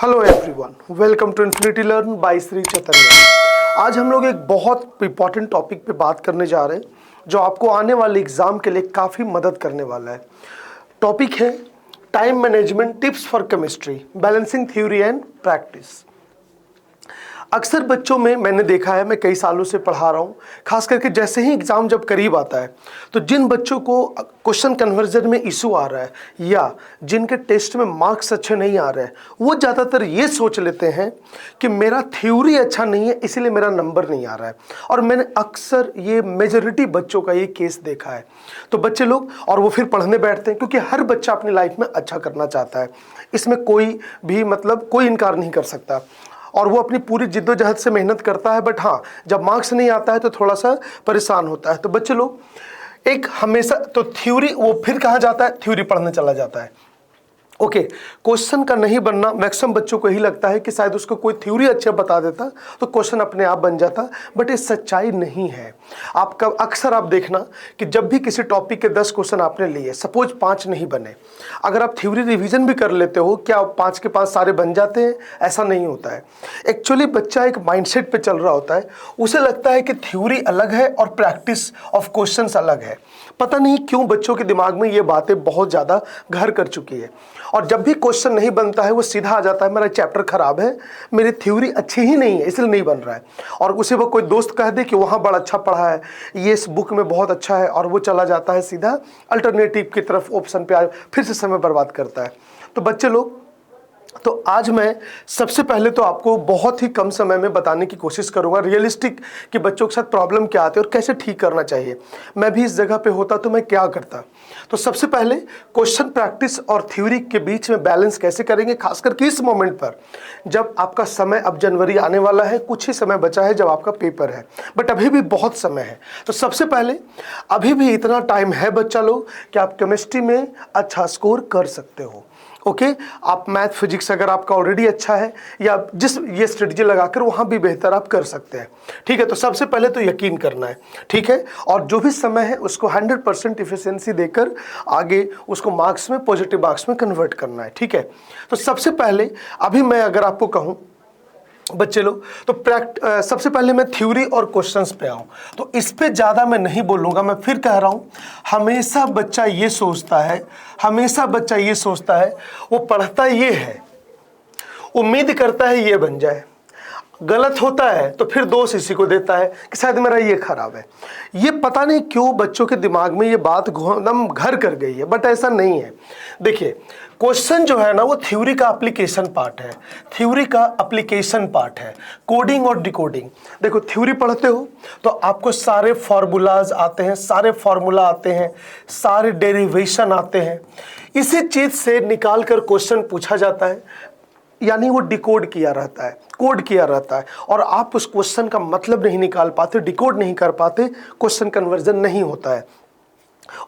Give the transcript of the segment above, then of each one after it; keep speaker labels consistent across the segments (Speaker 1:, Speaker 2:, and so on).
Speaker 1: Hello everyone, welcome to Infinity Learn by Sri Chaitanya. आज हम लोग एक बहुत इंपॉर्टेंट टॉपिक पे बात करने जा रहे हैं जो आपको आने वाले एग्जाम के लिए काफ़ी मदद करने वाला है। टॉपिक है time management tips for chemistry, balancing theory and practice. अक्सर बच्चों में मैंने देखा है, मैं कई सालों से पढ़ा रहा हूँ, खास करके जैसे ही एग्ज़ाम जब करीब आता है तो जिन बच्चों को क्वेश्चन कन्वर्जन में इशू आ रहा है या जिनके टेस्ट में मार्क्स अच्छे नहीं आ रहे हैं, वो ज़्यादातर ये सोच लेते हैं कि मेरा थ्योरी अच्छा नहीं है इसलिए मेरा नंबर नहीं आ रहा है। और मैंने अक्सर ये मेजॉरिटी बच्चों का ये केस देखा है। तो बच्चे लोग और वो फिर पढ़ने बैठते हैं क्योंकि हर बच्चा अपनी लाइफ में अच्छा करना चाहता है, इसमें कोई भी कोई इनकार नहीं कर सकता और वो अपनी पूरी जिद्दोजहद से मेहनत करता है। बट हाँ, जब मार्क्स नहीं आता है तो थोड़ा सा परेशान होता है। तो बच्चे लोग एक हमेशा तो थ्योरी, वो फिर कहाँ जाता है, थ्योरी पढ़ने चला जाता है। ओके, क्वेश्चन का नहीं बनना मैक्सिमम बच्चों को यही लगता है कि शायद उसको कोई थ्योरी अच्छा बता देता तो क्वेश्चन अपने आप बन जाता, बट ये सच्चाई नहीं है। आपका अक्सर आप देखना कि जब भी किसी टॉपिक के 10 क्वेश्चन आपने लिए, सपोज 5 नहीं बने, अगर आप थ्योरी रिवीजन भी कर लेते हो, क्या 5 के 5 सारे बन जाते हैं? ऐसा नहीं होता है। एक्चुअली बच्चा एक माइंडसेट पे चल रहा होता है, उसे लगता है कि थ्योरी अलग है और प्रैक्टिस ऑफ क्वेश्चंस अलग है। पता नहीं क्यों बच्चों के दिमाग में ये बातें बहुत ज़्यादा घर कर चुकी है और जब भी क्वेश्चन नहीं बनता है वो सीधा आ जाता है मेरा चैप्टर खराब है, मेरी थ्योरी अच्छी ही नहीं है इसलिए नहीं बन रहा है। और उसी वक्त कोई दोस्त कह दे कि वहाँ बड़ा अच्छा पढ़ा है, ये इस बुक में बहुत अच्छा है, और वो चला जाता है सीधा अल्टरनेटिव की तरफ, ऑप्शन पे फिर से समय बर्बाद करता है। तो बच्चे लोग, तो आज मैं सबसे पहले तो आपको बहुत ही कम समय में बताने की कोशिश करूंगा रियलिस्टिक कि बच्चों के साथ प्रॉब्लम क्या आती है और कैसे ठीक करना चाहिए। मैं भी इस जगह पे होता तो मैं क्या करता। तो सबसे पहले क्वेश्चन प्रैक्टिस और थ्योरी के बीच में बैलेंस कैसे करेंगे, खासकर कि इस मोमेंट पर जब आपका समय, अब जनवरी आने वाला है, कुछ ही समय बचा है जब आपका पेपर है, बट अभी भी बहुत समय है। तो सबसे पहले अभी भी इतना टाइम है बच्चा लोग कि आप केमिस्ट्री में अच्छा स्कोर कर सकते हो। ओके, आप मैथ फिजिक्स अगर आपका ऑलरेडी अच्छा है या जिस ये स्ट्रेटजी लगाकर वहाँ भी बेहतर आप कर सकते हैं। ठीक है, तो सबसे पहले तो यकीन करना है, ठीक है, और जो भी समय है उसको 100% इफिशिएंसी देकर आगे उसको मार्क्स में, पॉजिटिव मार्क्स में कन्वर्ट करना है। ठीक है, तो सबसे पहले अभी मैं अगर आपको कहूँ बच्चे लोग, तो सबसे पहले मैं थ्योरी और क्वेश्चंस पे आऊँ तो इस पे ज़्यादा मैं नहीं बोलूँगा। मैं फिर कह रहा हूँ, हमेशा बच्चा ये सोचता है, वो पढ़ता ये है, उम्मीद करता है ये बन जाए, गलत होता है तो फिर दोष इसी को देता है कि शायद मेरा ये खराब है। ये पता नहीं क्यों बच्चों के दिमाग में ये बात एकदम घर कर गई है, बट ऐसा नहीं है। देखिए, क्वेश्चन जो है ना वो थ्योरी का एप्लीकेशन पार्ट है, कोडिंग और डिकोडिंग। देखो, थ्योरी पढ़ते हो तो आपको सारे फॉर्मूलाज आते हैं, सारे फॉर्मूला आते हैं, सारे डेरिवेशन आते हैं, इसी चीज से निकाल कर क्वेश्चन पूछा जाता है, यानी वो डिकोड किया रहता है, कोड किया रहता है, और आप उस क्वेश्चन का मतलब नहीं निकाल पाते, डिकोड नहीं कर पाते, क्वेश्चन कन्वर्जन नहीं होता है।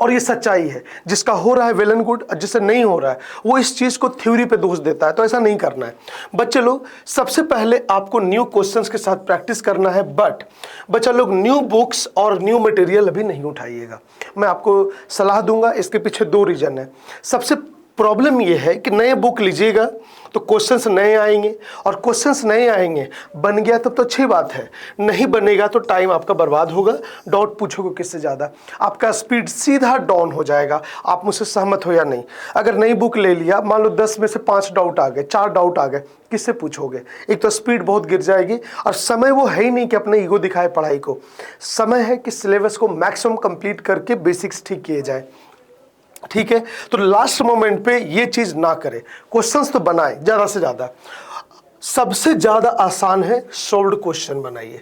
Speaker 1: और ये सच्चाई है, जिसका हो रहा है वेल एंड गुड, जिससे नहीं हो रहा है वो इस चीज को थ्योरी पे दोष देता है। तो ऐसा नहीं करना है बच्चे लोग। सबसे पहले आपको न्यू क्वेश्चंस के साथ प्रैक्टिस करना है, बट बच्चा लोग न्यू बुक्स और न्यू मटेरियल अभी नहीं उठाइएगा। मैं आपको सलाह दूंगा, इसके पीछे 2 रीजन है। सबसे प्रॉब्लम यह है कि नए बुक लीजिएगा तो क्वेश्चंस नए आएंगे, और क्वेश्चंस नए आएंगे, बन गया तब तो अच्छी बात है, नहीं बनेगा तो टाइम आपका बर्बाद होगा, डाउट पूछोगे किससे ज़्यादा, आपका स्पीड सीधा डाउन हो जाएगा। आप मुझसे सहमत हो या नहीं? अगर नई बुक ले लिया, मान लो 10 में से 5 डाउट आ गए, 4 डाउट आ गए, किससे पूछोगे? एक तो स्पीड बहुत गिर जाएगी, और समय वो है ही नहीं कि अपने ईगो दिखाए पढ़ाई को। समय है कि सिलेबस को मैक्सिमम कंप्लीट करके बेसिक्स ठीक किए जाए। ठीक है, तो लास्ट मोमेंट पे ये चीज ना करें, क्वेश्चंस तो बनाए ज्यादा से ज्यादा। सबसे ज्यादा आसान है सॉल्व्ड क्वेश्चन बनाइए।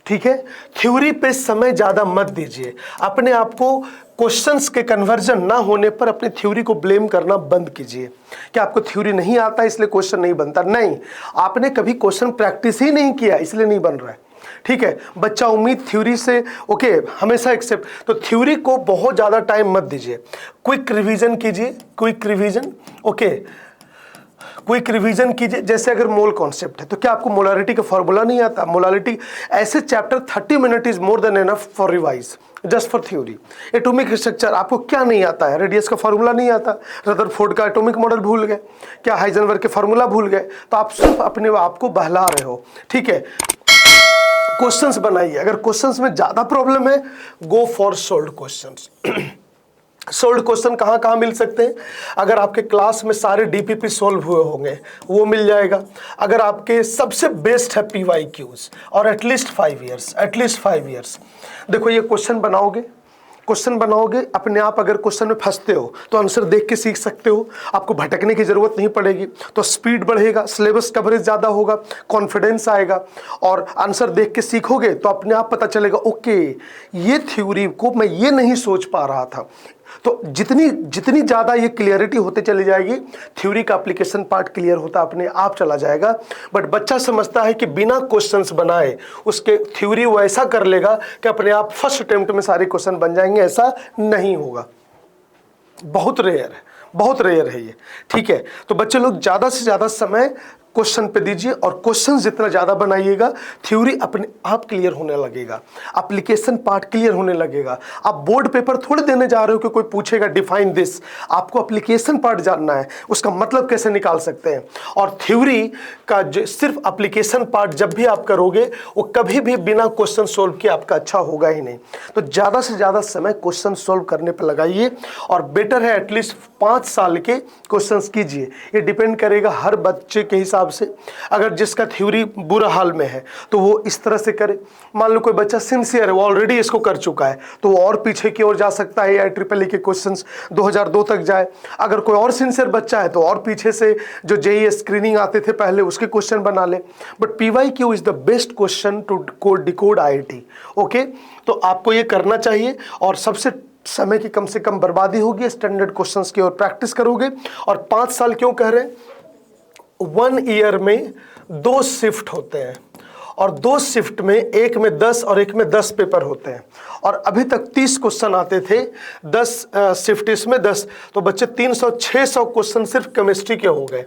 Speaker 1: ठीक है, थ्योरी पे समय ज्यादा मत दीजिए। अपने आप को क्वेश्चंस के कन्वर्जन ना होने पर अपनी थ्योरी को ब्लेम करना बंद कीजिए कि आपको थ्योरी नहीं आता इसलिए क्वेश्चन नहीं बनता। नहीं, आपने कभी क्वेश्चन प्रैक्टिस ही नहीं किया इसलिए नहीं बन रहा है। ठीक है, बच्चा उम्मीद थ्योरी से, ओके, हमेशा एक्सेप्ट। तो थ्योरी को बहुत ज़्यादा टाइम मत दीजिए, क्विक रिवीजन कीजिए, quick revision. Okay, quick revision कीजिए। जैसे अगर मोल कॉन्सेप्ट है तो क्या आपको मोलारिटी का फॉर्मूला नहीं आता? मोलारिटी ऐसे chapter 30 minute is more than enough for revise. Just for theory. Atomic structure आपको क्या नहीं आता है? रेडियस का फार्मूला नहीं आता, रदरफोर्ड का एटॉमिक मॉडल भूल गए, क्या हाइजेनबर्ग के फार्मूला भूल गए, तो आप सिर्फ अपने आप को बहला रहे हो। ठीक है, क्वेश्चंस बनाइए। अगर क्वेश्चंस में ज्यादा प्रॉब्लम है, go for solved questions. Solved question कहाँ कहाँ मिल सकते हैं? अगर आपके क्लास में सारे डीपीपी सोल्व हुए होंगे वो मिल जाएगा। अगर आपके सबसे बेस्ट है पीवाईक्यूज और एटलीस्ट 5 इयर्स, एटलीस्ट 5 इयर्स। देखो ये क्वेश्चन बनाओगे अपने आप। अगर क्वेश्चन में फंसते हो तो आंसर देख के सीख सकते हो, आपको भटकने की जरूरत नहीं पड़ेगी, तो स्पीड बढ़ेगा, सिलेबस कवरेज ज़्यादा होगा, कॉन्फिडेंस आएगा, और आंसर देख के सीखोगे तो अपने आप पता चलेगा ओके ये थ्योरी को मैं ये नहीं सोच पा रहा था। तो जितनी ज़्यादा ये क्लियरिटी होते चली जाएगी, थ्योरी का एप्लीकेशन पार्ट क्लियर होता अपने आप चला जाएगा। बट बच्चा समझता है कि बिना क्वेश्चंस बनाए उसके थ्योरी वो ऐसा कर लेगा कि अपने आप फर्स्ट अटेम्प्ट में सारे क्वेश्चन बन जाएंगे। ऐसा नहीं होगा, बहुत रेयर है ये। ठीक है, तो बच्चे लोग ज़्यादा से ज़्यादा समय क्वेश्चन पे दीजिए, और क्वेश्चन जितना ज़्यादा बनाइएगा थ्योरी अपने आप क्लियर होने लगेगा, एप्लीकेशन पार्ट क्लियर होने लगेगा। आप बोर्ड पेपर थोड़े देने जा रहे हो कि कोई पूछेगा डिफाइन दिस, आपको एप्लीकेशन पार्ट जानना है, उसका मतलब कैसे निकाल सकते हैं। और थ्योरी का सिर्फ एप्लीकेशन पार्ट जब भी आप करोगे वो कभी भी बिना क्वेश्चन सोल्व किए आपका अच्छा होगा ही नहीं। तो ज़्यादा से ज़्यादा समय क्वेश्चन सोल्व करने पर लगाइए, और बेटर है एटलीस्ट 5 साल के क्वेश्चंस कीजिए। ये डिपेंड करेगा हर बच्चे के हिसाब से। अगर जिसका थ्योरी बुरा हाल में है तो वो इस तरह से करे। मान लो कोई बच्चा सिंसियर है, वो ऑलरेडी इसको कर चुका है, तो वो और पीछे की ओर जा सकता है, IEEE के क्वेश्चंस 2002 तक जाए। अगर कोई और सिंसियर बच्चा है तो और पीछे से जो JEE स्क्रीनिंग आते थे पहले उसके क्वेश्चन बना ले। But PYQ is the best question to decode IIT। Okay, तो आपको ये करना चाहिए, और सबसे समय की कम से कम बर्बादी होगी, स्टैंडर्ड क्वेश्चंस की ओर प्रैक्टिस करोगे। और 5 साल क्यों कह रहे हैं? 1 ईयर में 2 शिफ्ट होते हैं, और 2 शिफ्ट में एक में 10 और एक में 10 पेपर होते हैं, और अभी तक 30 क्वेश्चन आते थे, 10 शिफ्ट इसमें 10, तो बच्चे 300-600 क्वेश्चन सिर्फ केमिस्ट्री के हो गए।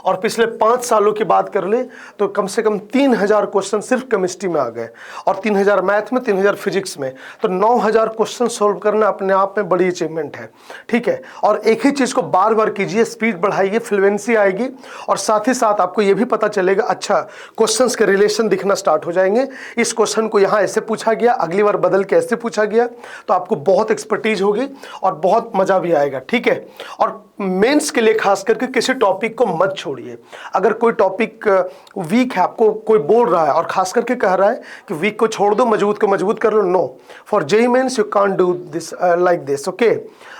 Speaker 1: और पिछले 5 सालों की बात कर ले तो कम से कम 3000 क्वेश्चन सिर्फ केमिस्ट्री में आ गए, और 3000 मैथ में, 3000 फिजिक्स में। तो 9000 क्वेश्चन सोल्व करना अपने आप में बड़ी अचीवमेंट है। ठीक है, और एक ही चीज़ को बार बार कीजिए, स्पीड बढ़ाइए, फ्लुएंसी आएगी, और साथ ही साथ आपको ये भी पता चलेगा अच्छा क्वेश्चंस के रिलेशन दिखना स्टार्ट हो जाएंगे। इस क्वेश्चन को यहाँ ऐसे पूछा गया, अगली बार बदल के ऐसे पूछा गया, तो आपको बहुत एक्सपर्टीज होगी और बहुत मजा भी आएगा। ठीक है, और मेंस के लिए खास करके किसी टॉपिक को मत छोड़िए। अगर कोई टॉपिक वीक है, आपको कोई बोल रहा है और खास करके कह रहा है कि वीक को छोड़ दो, मजबूत को मजबूत कर लो, no, for JEE mains you can't do this like this. Okay,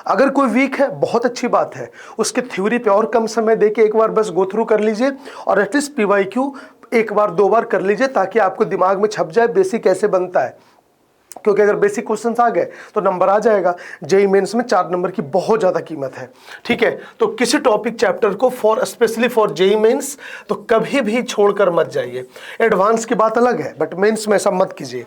Speaker 1: अगर कोई वीक है बहुत अच्छी बात है, उसके थ्योरी पे और कम समय देके एक बार बस गो थ्रू कर लीजिए, और एटलीस्ट PYQ एक बार 2 बार कर लीजिए, ताकि आपको दिमाग में छप जाए बेसिक कैसे बनता है। क्योंकि अगर बेसिक क्वेश्चंस आ गए तो नंबर आ जाएगा। JEE मेंस में 4 नंबर की बहुत ज़्यादा कीमत है। ठीक है, तो किसी टॉपिक चैप्टर को स्पेशली फॉर JEE मेंस तो कभी भी छोड़कर मत जाइए। एडवांस की बात अलग है, बट मेंस में ऐसा मत कीजिए।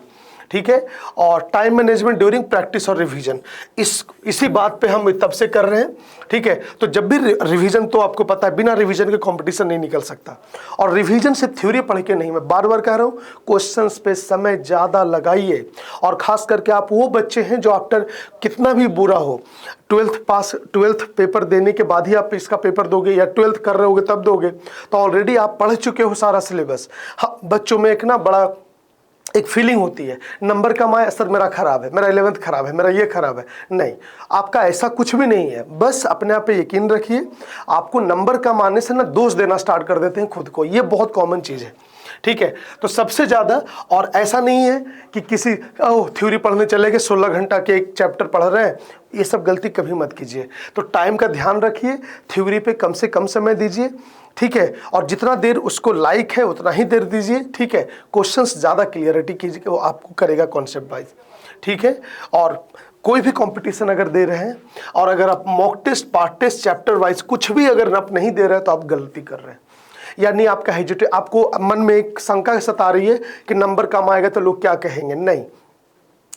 Speaker 1: ठीक है, और टाइम मैनेजमेंट ड्यूरिंग प्रैक्टिस और रिवीजन, इसी बात पे हम तब से कर रहे हैं। ठीक है, तो जब भी रिवीजन, तो आपको पता है बिना रिवीजन के कंपटीशन नहीं निकल सकता। और रिवीजन सिर्फ थ्योरी पढ़ के नहीं, मैं बार बार कह रहा हूँ, क्वेश्चंस पे समय ज़्यादा लगाइए। और खास करके आप वो बच्चे हैं जो आफ्टर कितना भी बुरा हो, 12th पेपर देने के बाद ही आप इसका पेपर दोगे, या 12th कर रहे होगे तब दोगे, तो ऑलरेडी आप पढ़ चुके हो सारा सिलेबस। हाँ, बच्चों में एक बड़ा एक फीलिंग होती है, नंबर कम आया, सर मेरा खराब है, मेरा 11th खराब है, मेरा ये खराब है। नहीं, आपका ऐसा कुछ भी नहीं है। बस अपने आप पे यकीन रखिए। आपको नंबर कम आने से दोष देना स्टार्ट कर देते हैं खुद को, ये बहुत कॉमन चीज़ है। ठीक है, तो सबसे ज़्यादा, और ऐसा नहीं है कि किसी थ्योरी पढ़ने चले गए 16 घंटा के एक चैप्टर पढ़ रहे हैं, ये सब गलती कभी मत कीजिए। तो टाइम का ध्यान रखिए, थ्योरी पे कम से कम समय दीजिए। ठीक है, और जितना देर उसको लाइक है उतना ही देर दीजिए। ठीक है, क्वेश्चंस ज़्यादा क्लियरिटी कीजिए, वो आपको करेगा कॉन्सेप्ट वाइज। ठीक है, और कोई भी कंपटीशन अगर दे रहे हैं, और अगर आप mock test, part test, chapter wise कुछ भी अगर आप नहीं दे रहे हैं, तो आप गलती कर रहे हैं। यानी आपका आपको मन में एक शंका सता रही है कि नंबर कम आएगा तो लोग क्या कहेंगे। नहीं,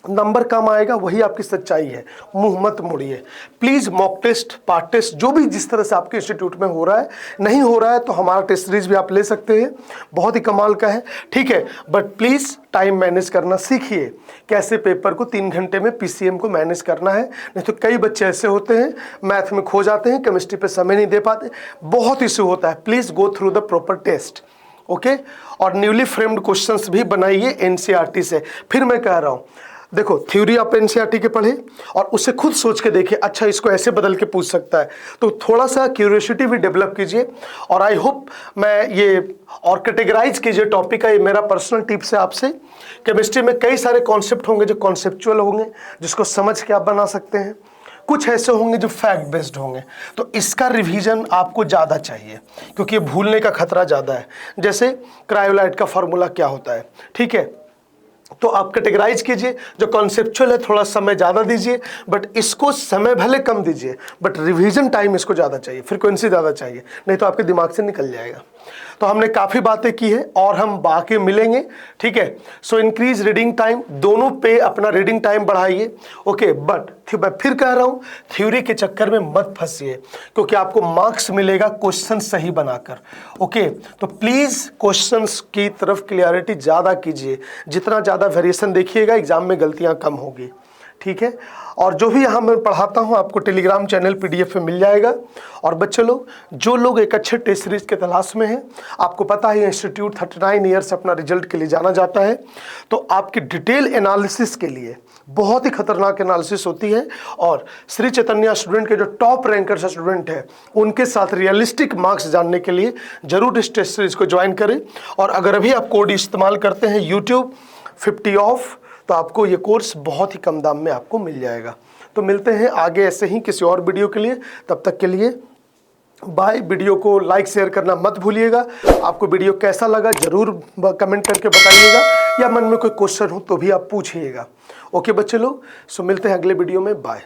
Speaker 1: नंबर कम आएगा, वही आपकी सच्चाई है। मुंह मत मोड़िए please. Mock test, part test, जो भी जिस तरह से आपके इंस्टीट्यूट में हो रहा है, नहीं हो रहा है तो हमारा टेस्ट सीरीज भी आप ले सकते हैं, बहुत ही कमाल का है, ठीक है। बट प्लीज़ टाइम मैनेज करना सीखिए, कैसे पेपर को 3 घंटे में पीसीएम को मैनेज करना है। नहीं तो कई बच्चे ऐसे होते हैं मैथ में खो जाते हैं, केमिस्ट्री पे समय नहीं दे पाते, बहुत इशू होता है। Please go through the proper test, okay. और न्यूली फ्रेम्ड क्वेश्चंस भी बनाइए एनसीईआरटी से। फिर मैं कह रहा हूँ, देखो थ्योरी आप एनसीईआरटी के पढ़े और उससे खुद सोच के देखिए, अच्छा इसको ऐसे बदल के पूछ सकता है, तो थोड़ा सा क्यूरियोसिटी भी डेवलप कीजिए। और आई होप मैं ये और कैटेगराइज कीजिए टॉपिक का, ये मेरा पर्सनल टिप्स है आपसे। केमिस्ट्री में कई सारे कॉन्सेप्ट होंगे जो कॉन्सेप्चुअल होंगे, जिसको समझ के आप बना सकते हैं, कुछ ऐसे होंगे जो फैक्ट बेस्ड होंगे। तो इसका रिवीजन आपको ज़्यादा चाहिए, क्योंकि ये भूलने का खतरा ज़्यादा है। जैसे क्रायोलाइट का फॉर्मूला क्या होता है, ठीक है, तो आप कैटेगराइज कीजिए। जो कॉन्सेप्चुअल है थोड़ा समय ज़्यादा दीजिए, बट इसको समय भले कम दीजिए, बट रिवीजन टाइम इसको ज़्यादा चाहिए, फ्रीक्वेंसी ज़्यादा चाहिए, नहीं तो आपके दिमाग से निकल जाएगा। तो हमने काफ़ी बातें की है और हम बाकी मिलेंगे, ठीक है। सो इंक्रीज रीडिंग टाइम, दोनों पे अपना रीडिंग टाइम बढ़ाइए, ओके। बट मैं फिर कह रहा हूँ, थ्योरी के चक्कर में मत फंसिए, क्योंकि आपको मार्क्स मिलेगा क्वेश्चन सही बनाकर, ओके। तो प्लीज़ क्वेश्चंस की तरफ क्लियरिटी ज़्यादा कीजिए, जितना ज़्यादा वेरिएशन देखिएगा एग्जाम में गलतियाँ कम होगी, ठीक है। और जो भी यहाँ मैं पढ़ाता हूँ आपको टेलीग्राम चैनल पीडीएफ में मिल जाएगा। और बच्चे लोग, जो लोग एक अच्छे टेस्ट सीरीज के तलाश में हैं, आपको पता है इंस्टीट्यूट 39 ईयर्स अपना रिजल्ट के लिए जाना जाता है, तो आपकी डिटेल एनालिसिस के लिए बहुत ही खतरनाक एनालिसिस होती है। और श्री चैतन्य स्टूडेंट के जो टॉप रैंकर स्टूडेंट है, उनके साथ रियलिस्टिक मार्क्स जानने के लिए जरूर इस टेस्ट सीरीज को ज्वाइन करें। और अगर अभी आप कोड इस्तेमाल करते हैं यूट्यूब 50 ऑफ, तो आपको ये कोर्स बहुत ही कम दाम में आपको मिल जाएगा। तो मिलते हैं आगे ऐसे ही किसी और वीडियो के लिए, तब तक के लिए बाय। वीडियो को लाइक शेयर करना मत भूलिएगा। आपको वीडियो कैसा लगा जरूर कमेंट करके बताइएगा, या मन में कोई क्वेश्चन हो तो भी आप पूछिएगा, ओके बच्चे लोग। सो मिलते हैं अगले वीडियो में, बाय।